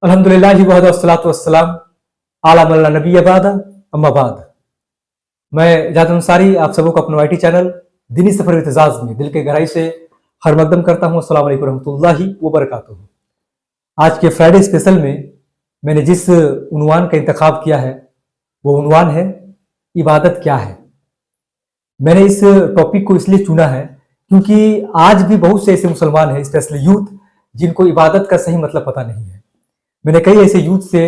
अल्हम्दुलिल्लाहि वहद वस्सलातु वस्सलाम अला मल्ला नबी बाद अम्मा बाद। मैं जात अंसारी आप सबों को अपना वाईटी चैनल दीनी सफर इत्जाज में दिल के गहराई से हर मकदम करता हूँ। अस्सलाम वालेकुम रहमतुल्लाहि व बरकातुहू। आज के फ्राइडे स्पेशल में मैंने जिस उन्वान का इंतखाब किया है वो उन्वान है इबादत क्या है। मैंने इस टॉपिक को इसलिए चुना है क्योंकि आज भी बहुत से ऐसे मुसलमान हैं, स्पेशली यूथ, जिनको इबादत का सही मतलब पता नहीं है। मैंने कई ऐसे यूथ से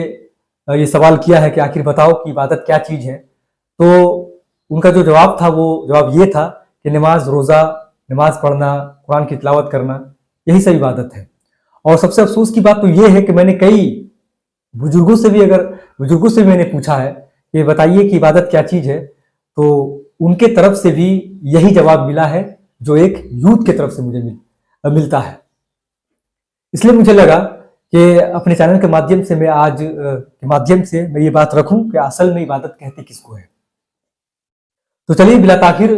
ये सवाल किया है कि आखिर बताओ कि इबादत क्या चीज़ है, तो उनका जो जवाब था वो जवाब ये था कि नमाज, रोज़ा, नमाज पढ़ना, कुरान की तिलावत करना, यही सब इबादत है। और सबसे अफसोस की बात तो ये है कि मैंने कई बुजुर्गों से भी मैंने पूछा है कि बताइए कि इबादत क्या चीज़ है, तो उनके तरफ से भी यही जवाब मिला है जो एक यूथ के तरफ से मुझे मिलता है। इसलिए मुझे लगा कि अपने चैनल के माध्यम से मैं ये बात रखूं कि असल में इबादत कहते किसको है। तो चलिए बिला ताखिर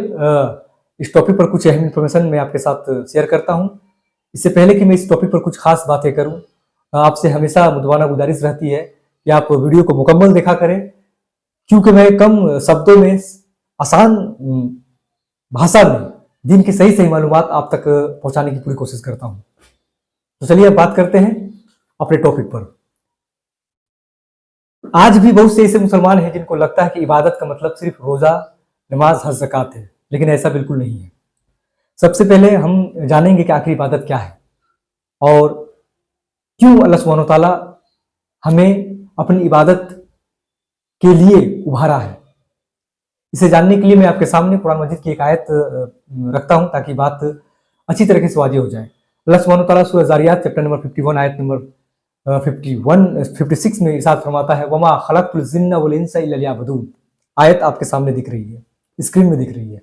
इस टॉपिक पर कुछ अहम इंफॉर्मेशन मैं आपके साथ शेयर करता हूं। इससे पहले कि मैं इस टॉपिक पर कुछ खास बातें करूं, आपसे हमेशा मुद्वाना गुजारिश रहती है कि आप वीडियो को मुकम्मल देखा करें, क्योंकि मैं कम शब्दों में आसान भाषा में दीन की सही मालूमात आप तक पहुंचाने की पूरी कोशिश करता हूं। तो चलिए अब बात करते हैं अपने टॉपिक पर। आज भी बहुत से ऐसे मुसलमान हैं जिनको लगता है कि इबादत का मतलब सिर्फ रोजा, नमाज, हज, ज़कात है, लेकिन ऐसा बिल्कुल नहीं है। सबसे पहले हम जानेंगे कि आखिर इबादत क्या है और क्यों अल्लाह सुब्हानहू व तआला हमें अपनी इबादत के लिए उभारा है। इसे जानने के लिए मैं आपके सामने कुरान मजीद की एक आयत रखता हूं ताकि बात अच्छी तरीके से वाज़ेह हो जाए। अल्लाह सुब्हानहू व तआला सूरह ज़ारियात चैप्टर नंबर 51 आयत नंबर 56 में इरशाद फरमाता है, वमा खलक़तुल जिन्ना वल इंसा इल्ला लियअबुदून। आयत आपके सामने दिख रही है, स्क्रीन में दिख रही है।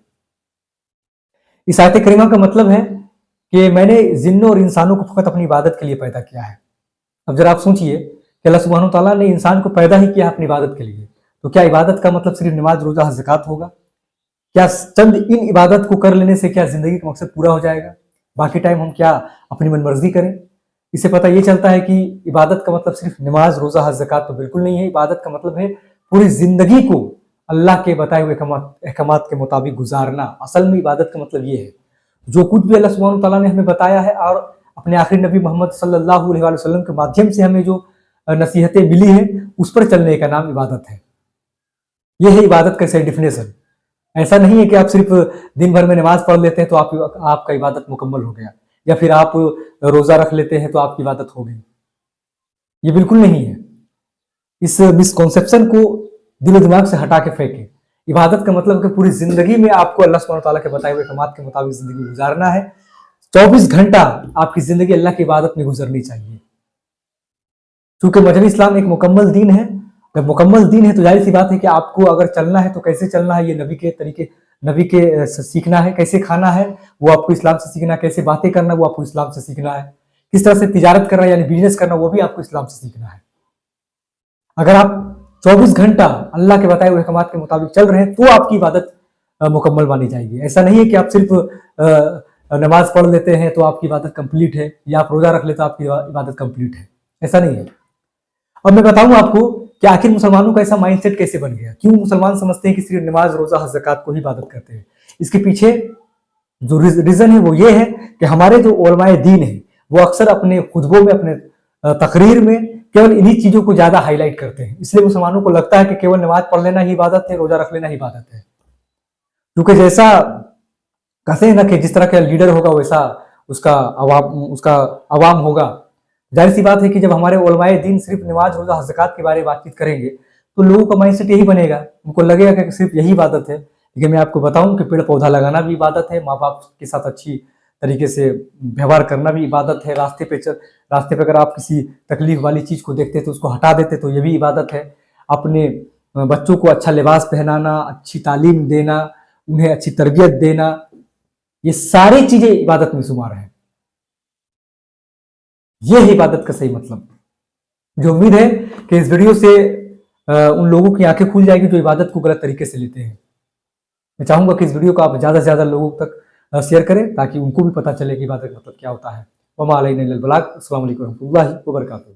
इस आयत करीमा का मतलब है कि मैंने जिन्नों और इंसानों को फकत अपनी इबादत के लिए पैदा किया है। अब जरा आप सोचिए कि अल्लाह सुब्हानहू व तआला ने इंसान को पैदा ही किया अपनी इबादत के लिए, तो क्या इबादत का मतलब सिर्फ नमाज, रोजा, हज, ज़कात होगा? क्या चंद इन इबादत को कर लेने से क्या जिंदगी का मकसद पूरा हो जाएगा? बाकी टाइम हम क्या अपनी मनमर्जी करें? इससे पता ये चलता है कि इबादत का मतलब सिर्फ नमाज, रोजा, हज, ज़कात तो बिल्कुल नहीं है। इबादत का मतलब है पूरी जिंदगी को अल्लाह के बताए हुए अहकामात के मुताबिक गुजारना। असल में इबादत का मतलब ये है, जो कुछ भी अल्लाह सुब्हानहू व तआला ने हमें बताया है और अपने आखिरी नबी मोहम्मद सल्लल्लाहु अलैहि वसल्लम के माध्यम से हमें जो नसीहतें मिली हैं, उस पर चलने का नाम इबादत है। यह है इबादत का सही डिफिनेशन। ऐसा नहीं है कि आप सिर्फ दिन भर में नमाज पढ़ लेते हैं तो आपका इबादत मुकम्मल हो गया, या फिर आप रोजा रख लेते हैं तो आपकी इबादत हो गई। ये बिल्कुल नहीं है। इस मिसकॉन्सेप्शन को दिलो दिमाग से हटा के फेंके। इबादत का मतलब कि पूरी जिंदगी में आपको अल्लाह सुब्हानहू व तआला के बताए हुए अहकामात के मुताबिक जिंदगी गुजारना है। 24 घंटा आपकी जिंदगी अल्लाह की इबादत में गुजरनी चाहिए। क्योंकि मजहब इस्लाम एक मुकम्मल दीन है। जब मुकम्मल दीन है तो जाहिर सी बात है कि आपको अगर चलना है तो कैसे चलना है, ये नबी के सीखना है। कैसे खाना है वो आपको इस्लाम से सीखना है। कैसे बातें करना वो आपको इस्लाम से सीखना है। किस तरह से तिजारत करना यानी बिजनेस करना वो भी आपको इस्लाम से सीखना है। अगर आप 24 घंटा अल्लाह के बताए हुए अहकामात के मुताबिक चल रहे हैं तो आपकी इबादत मुकम्मल मानी जाएगी। ऐसा नहीं है कि आप सिर्फ नमाज पढ़ लेते हैं तो आपकी इबादत कंप्लीट है, या आप रोजा रख लेते तो आपकी इबादत कंप्लीट है। ऐसा नहीं है। अब मैं बताऊं आपको कि आखिर मुसलमानों का ऐसा माइंडसेट कैसे बन गया, क्यों मुसलमान समझते हैं कि सिर्फ नमाज, रोजा, हज, ज़कात को ही इबादत करते हैं। इसके पीछे जो रीजन है वो ये है कि हमारे जो उलमाए दीन है वो अक्सर अपने खुतबों में, अपने तकरीर में केवल इन्हीं चीजों को ज्यादा हाईलाइट करते हैं। इसलिए मुसलमानों को लगता है कि केवल नमाज पढ़ लेना ही इबादत है, रोजा रख लेना ही इबादत है। क्योंकि जैसा कसे न कि जिस तरह का लीडर होगा वैसा उसका अवाम होगा। जाहिर सी बात है कि जब हमारे उलमाए दीन सिर्फ नमाज, रोजा, हज, ज़कात के बारे में बातचीत करेंगे तो लोगों का माइंडसेट यही बनेगा। उनको लगेगा कि सिर्फ यही इबादत है। लेकिन मैं आपको बताऊं कि पेड़ पौधा लगाना भी इबादत है, माँ बाप के साथ अच्छी तरीके से व्यवहार करना भी इबादत है। रास्ते पे अगर आप किसी तकलीफ वाली चीज को देखते तो उसको हटा देते तो ये भी इबादत है। अपने बच्चों को अच्छा लिबास पहनाना, अच्छी तालीम देना, उन्हें अच्छी तरबियत देना, ये सारी चीजें इबादत में शुमार है। ये है इबादत का सही मतलब। मुझे उम्मीद है कि इस वीडियो से उन लोगों की आंखें खुल जाएगी जो इबादत को गलत तरीके से लेते हैं। मैं चाहूंगा कि इस वीडियो को आप ज्यादा से ज्यादा लोगों तक शेयर करें ताकि उनको भी पता चले कि इबादत का मतलब क्या होता है। वमा अलैना इल्लल बलाग। अस्सलामु अलैकुम रहमतुल्लाहि व बरकातुहू।